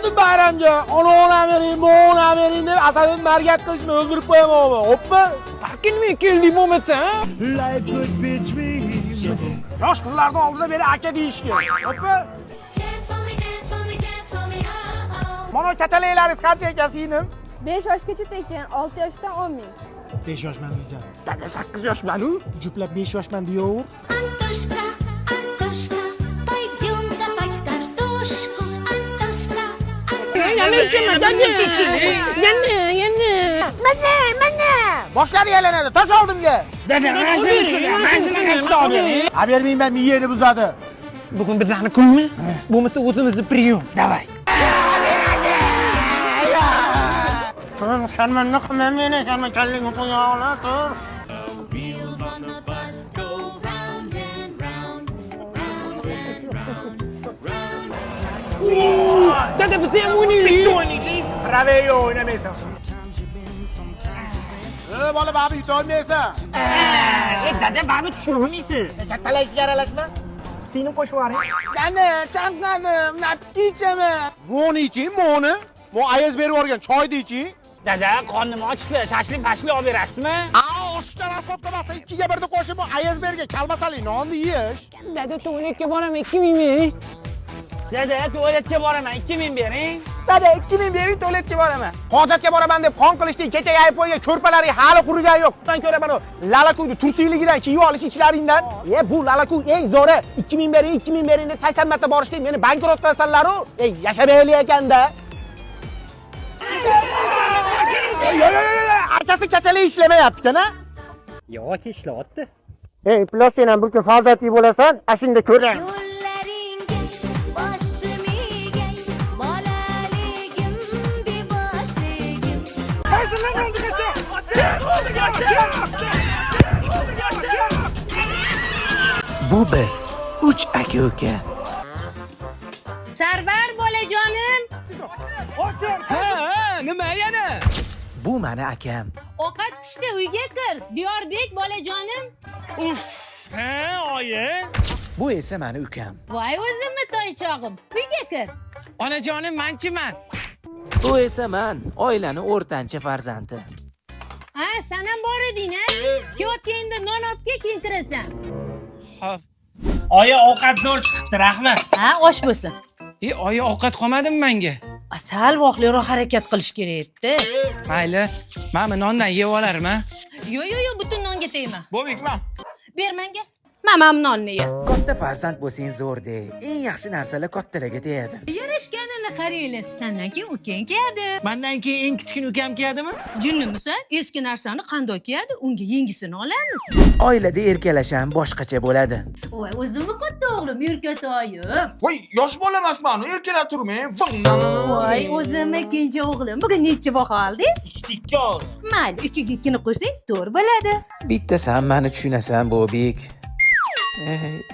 geldim bayramga. Ona vereyim, ona vereyim deb asabimni margat qilishni o'ldirib qo'yaman. Hoppa. Parkinmi keldik bo'lmasa, ha? Yosh qizlarning oldida beni aka deyishga. Hoppa. Mana chachalaringiz qancha ekan singlim? 5 yoshgacha tekin, 6 yoshdan 10 ming. 5 yoshman deysan. Tabii 8 yoshman-u. Juplab 5 yoshman deyaver. Антошка, Антошка, пойдем копать картошку, Антошка. Yana ichaman, yana. Mana. Boshlari yalanadi. Tosh oldimga. Dada, mashina qasdi oldi. Ha bermayman, miyeni buzadi. Bugun bizlarni kunmi? Bo'lmasa o'zimizni priyom. Davay. Sharmanni qilmam meni, sharmanchaligini qo'ya ola tur. Wheels on the bus go round and round, round and round. Dada, biz ham o'ynaylik. Raveyo o'ynamaysan. Bola babi yuta olmaysan. Dada, bani tushirmaysiz. Kattalashga aralashma. Seni qo'shib yuboring. Qani, chanqadim, napki ichaman. Moni iching, moni. Mo ayaz berib yuborgan choyni iching. Dada, qornim ochdi. Shashlik olib berasizmi? Oshdan asfaltdamasdan ikkiga birni qo'shib ayaz bergan kalmasali nonni yeyish. Dada, tualetga boraman, 2000 bering. Dada, tualetga boraman, 2000 bering. Dada, 2000 bering, tualetga boraman. Hojatga boraman deb qon qilishding, kecha yayib qo'ygan ko'rpalaring hali qurigan yo'q. Bundan ko'ra mana lalakuyni tursiyligidan kiyib olish ichlaringdan. Bu lalakuy eng zo'ri. 2000 bering deb 80 marta borishding, meni bankrot qilasanlar-ku. Yashamayli ekanda. Akasi kachalik ishlamayapti-kana? Yo'q, ishlayapti. Plus sen ham bu kun farzandli bo'lasan, ashingda ko'rang. Yo'llaringga boshim egay, bolaligim beboshligim. Bu biz 3 aka-uka. Sarvar bolajonim, Ha, nima yana? Bu meni akam. ovqat pishdi, uyga kir. Diyorbek bolajonim. Ha, oyi. Bu esa meni ukam. Voy o'zimni toychog'im. Uyga kir. Onajonim, manchiman. Bu esa men, oilaning o'rtancha farzandi. Ha, sen ham bor eding-a? Kiyotganda non olib kel, keyin kirasan. Xo'p. Oyi ovqat zo'r chiqibdi, rahmat. Ha, osh bo'lsin. Oyi, ovqat qolmadimi menga? Sal vaqtliroq harakat qilish kerak edi. Mayli. Men nondan yeb olarman. Yo'q, butun nonga tegma. Bo'lmayman. Ber menga. Mamam nonni ye. Katta farzand bo'lsang zo'rda. Eng yaxshi narsalar kattalarga tegadi. Yarashganini qaranglar. Sandan keyin ukang kiyadi. Mendan keyin eng kichkina ukam kiyadimi? Jinnimisan? Eski narsani qanday kiyadi? Unga yangisini olamiz. Oilada erkalash ham boshqacha bo'ladi. Voy, o'zimni katta o'g'lim, yurkatoyim. Voy, yosh bola emasman, erkalab turmang. Voy, o'zimni kenja o'g'lim. Bugun necha baho oldingiz? Ikki ol. Mayli, 2 ga 2 ni qo'shsang, 4 bo'ladi. Bitta sen meni tushunasan, Bobik.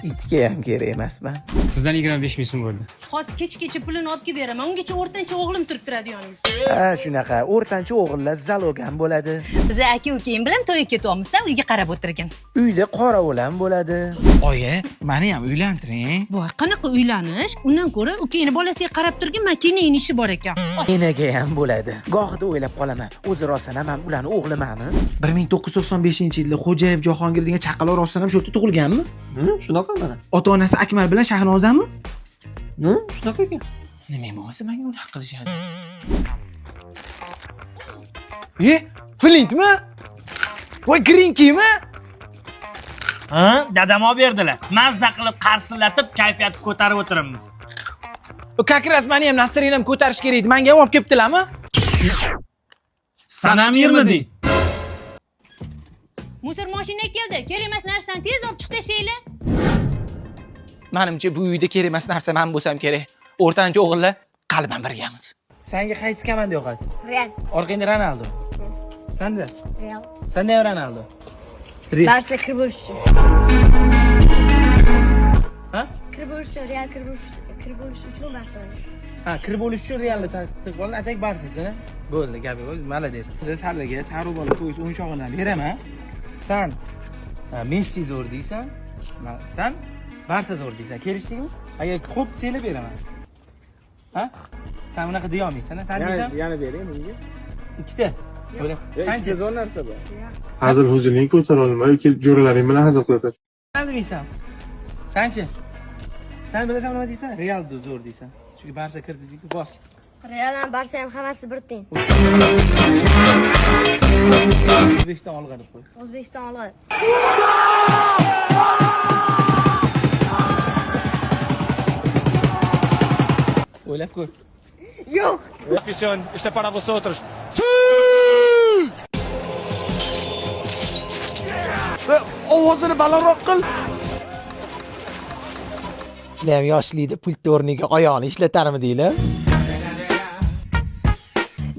Itga ham kerak emasman. Sizdan 25 ming so'm bo'ldi. Hozir kech-kecha pulini olib kelib beraman. Ungacha o'rtancha o'g'lim turib turadi yoningizda. Ha, shunaqa. O'rtancha o'g'illar zalog ham bo'ladi. Biz aka-ukang bilan to'yga ketyapmiz-a, uyga qarab o'tirgin. Uyda qorovul ham bo'ladi. Oyi, meni ham uylantiring. Voy, qanaqa uylanish? Undan ko'ra ukangni bolasiga qarab turgin, makinang ishi bor ekan. Enaga ham bo'ladi. Gohida o'ylab qolaman, o'zi rostdan ham ularni o'g'limami? 1995-yilda Xo'jayev Jahongir degan chaqaloq rostdan ham shu yerda tug'ilganmi? Shunaqa mana. Ota-onasi Akmal bilan Shahnozami? Shunaqa ekan. Nima bo'lsa menga unaqa qilishadi. Flintmi? Voy, Grinkimi? Ha, dadam olib berdilar. Mazza qilib qarsillatib, kayfiyatni ko'tarib o'tiramiz. Kakras meni ham Nasrin ham ko'tarish kerak edi. Menga ham olib kelibdilarmi? San ham yirmiding. Musor mashina keldi. Kerak emas narsani tez olib chiq tashlaylar. Menimcha bu uyda kerak emas narsa men bo'lsam kerak. O'rtancha o'g'illar qalban birgamiz. Senga qaysi komanda yoqadi? Real. Orqangda Ronaldo. Senda? Real. Senda ham Ronaldo. Barsa kirib bo'lishchi. Ha? Kirib bo'lishchi, Real kirib bo'lish uchun Barsa. Ha, kirib bo'lish uchun Realni taqiq olib, atak Barsasini. Bo'ldi, gapi yo'q. Malades. Siz sarlarga saru bola to'yis o'yinchog'ini beraman. Sen Messi zo'r deysan. Sen Barsa zo'r deysan. Kelishdingmi? Agar ko'p desanglar beraman. Ha? Sen bunaqa deya olmaysan, sen deysan? Yana bering menga. Ikkita. Bo'la. Sen zo'r narsa bor. Hazil huzurning ko'tara olmay kelib jo'ralaring bilan hazil qilasan. Sen deysan. Sanchi? Sen bilasan nima deysan? Real zo'r deysan. Chunki Barsa kirdi deydi, bos. Real ham Barsa ham hammasi bir teng. O'zbekiston olg'a deb qo'y. O'zbekiston olg'a. O'ylab ko'r. Yo'q. Afición, este para vosotros. Ovozini balandroq qil. Sizlar ham yoshlikda pult o'rniga oyoqni ishlatarmidinglar?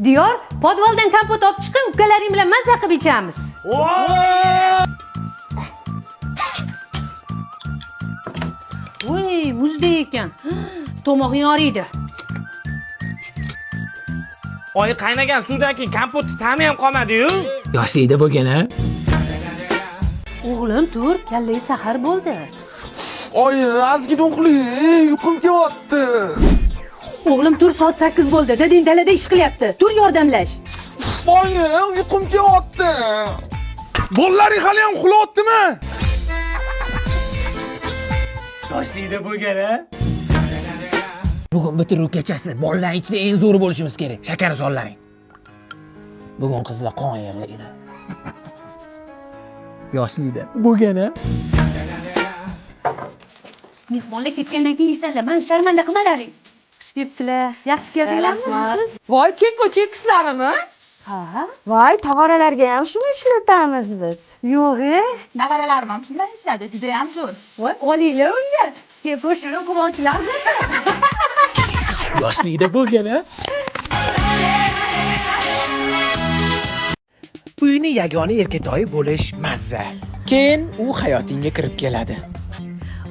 Diyor, podvaldan kompot olib chiqing, ukalaring bilan mazza qilib ichamiz. Voy, muzdek ekan. Tomog'ing yoriydi. Oyi qaynagan suvdan keyin kompotni ta'mi ham qolmadi-yu. Yoshlikda bo'lgan-a? O'g'lim, tur, kallay sahar bo'ldi. Oy, azgina uxlang, uyqum kelyapti. O'g'lim, tur, soat 8 bo'ldi. Dadang dalada ish qilyapti. Tur yordamlash. Oy, uyqum kelyapti. Bolalaring hali ham uxlayaptimi? Yoshlikda bo'lgan-a? Bugun bitiruv kechasi bolalar ichida eng zo'ri bo'lishimiz kerak. Shakar zollaring. Bugun qizlar qon yig'laydi. Yoshlikda bo'lgan-a? Mehmonlar ketgandan keyin yeysanlar, meni sharmanda qilmalaring. Xush kelibsizlar. Yaxshi keldinglarmi? Voy, kek-ko'chak qizlarimi? Ha? Voy, tog'oralarga ham shuni ishlatamiz biz. Yo'q-e. Nevaralarim ham shunday ishadi, juda ham zo'r. Voy, olinglar unga. Keposhini quvonchlarni. Yoshlikda bo'lgan-a? Uyni yagona erkatoyi bo'lish mazza. Keyin u hayotingga kirib keladi.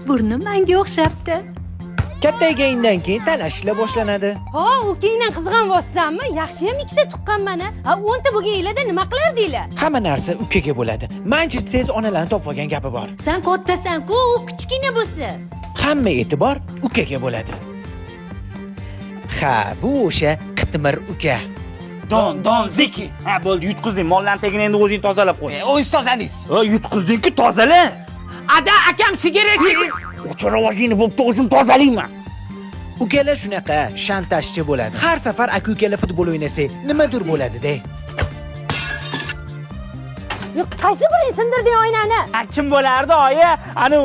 Burnim menga o'xshabdi. Kattaygandan keyin talashishlar boshlanadi. Ha, ukangdan qizg'anvosanmi? Yaxshi ham ikkita tuqqanman. Ha, 10 ta bo'lganinglarda nima qilardinglar? Hamma narsa ukaga bo'ladi. Manchitsangiz onalarni topib olgan gapi bor. Sen kattasan-ku, u kichkina bo'lsa. Hamma e'tibor ukaga bo'ladi. Ha, bu o'sha qitmir uka. Don zeki. Ha, bo'ldi, yutqizding. Mollarning tagini endi o'zing tozalab qo'y. O'zingiz tozalaysiz. Ha, yutqizding-ku, tozala. Ada, akam sigaret chek. O'chir ovozingni bo'pti, o'zim tozalayman. Ukalar shunaqa shantajchi bo'ladi. Har safar aka-ukalar futbol o'ynasa, nimadir bo'ladi-da. Yo'q, qaysi biring sindirding oynani? Kim bo'lardi, oyi? Ana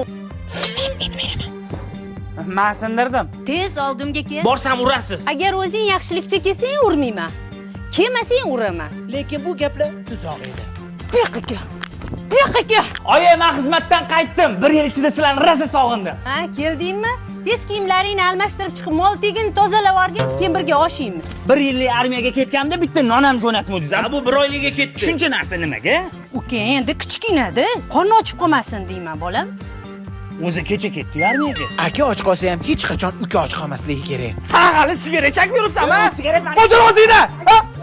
men sindirdim. Tez oldimga kel. Borsam urasiz. Agar o'zing yaxshilikcha kelsang, urmayman. Kelmasang uraman. Lekin bu gaplar tuzoq edi. Yo'q aka. Oyi, men xizmatdan qaytdim. 1 yil ichida sizlarni rosa sog'indim. Ha, keldingmi? Tez kiyimlaringni almashtirib chiqib, mol tegin tozalab olgin, keyin birga oshiymiz. 1 yillik armiyaga ketganimda bitta non ham jo'natmadingiz. Bu 1 oylikka ketdi. Shuncha narsa nimaga? Uka, endi kichkinada, qorni ochib qolmasin deyman, bolam. O'zi kecha ketdi armiyaga. Aka och qolsa ham hech qachon uka och qolmasligi kerak. Sen hali sigaret chakib yuribsanmi? Sigaret mani. Ochir o'zingni.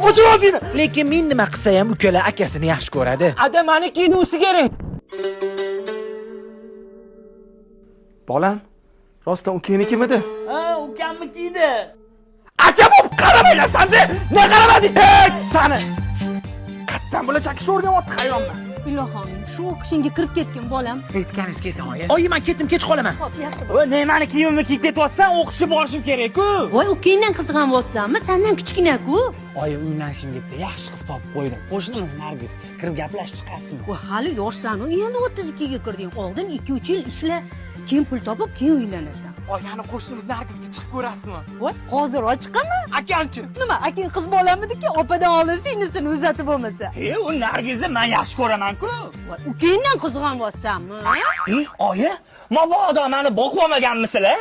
Ochir o'zingni. Lekin men nima qilsa ham ukalar akasini yaxshi ko'radi. Ada meniki u sigaret. Bolam, rostdan ukanikimidi? Ha, ukamniki edi. Aka bo'lib qaramanglar-sanda. Ne qaramading? Hech sani. Qattan bo'la chakishni o'rganyapti hayronman. Ilohim, shu o'qishingga kirib ketgin, bolam. Aytganingiz kelsin, oyi. Oyi, men ketdim, kech qolaman. Xo'p, yaxshi O, ne meni kiyimimni kiyib ketyapsan, o'qishga borishim kerak-ku. Voy, ukangdan qizg'anvosanmi? Sendan kichkina-ku. Oyi, uylashim ketdi. Yaxshi qiz topib qo'ydim. Qo'shnimiz Nargiz. Kirib gaplashib chiqasizmi? Voy, hali yoshsan-ku, endi 32 ga kirding. Oldin 2-3 yil ishla, keyin pul topib, keyin uylanasan. Oyi, ana qo'shnimiz Nargizga chiqib ko'rasizmi? Voy, hozir chiqaman. Akamchi. Nima, akang qiz bolamidiki, opadan oldin singlisini uzatib bo'lmasa. U Nargizni men yaxshi ko'raman-ku. Voy, ukangdan qizg'anvosanmi? Oyi, mabodo meni boqib olmaganmisizlar?